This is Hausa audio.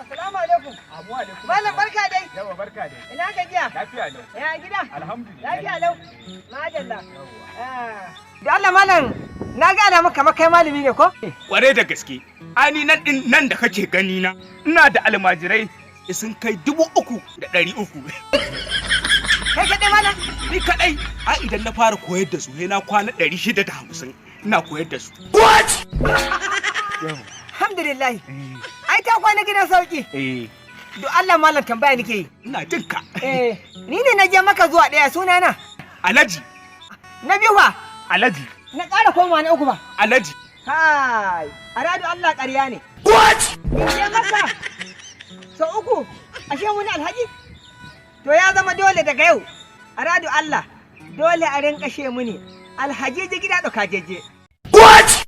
Assalamu alaikum. Amu alaikum. Malam barka dai. Yawa barka dai. Ina gajiya? Lafiya lau. Ya gida? Alhamdulillah. Lafiya lau. Madalla. Da Allah malam na ga alama kamar kai malami ne ko? Kware da gaske. Ani nan da kake gani na. Ina da almajirai sun kai 3,300. Kai kaɗai malam? Ni kaɗai. A idan na fara koyar da su sai na kwana 650 ina koyar da su. What? Alhamdulillah. Ai ta kwana gidan sauki. Do Allah malam tambaya nake yi. Ina jin ka. Ni ne na je maka zuwa ɗaya sunana. Alhaji. Na biyu fa? Alhaji. Na ƙara komawa na uku ba? Alhaji. Kai, aradu Allah ƙarya ne. What? In je maka sau uku, ashe wani alhaji? To ya zama dole daga yau, aradu Allah, dole a rinƙa she muni alhaji gida ɗauka jeje. What?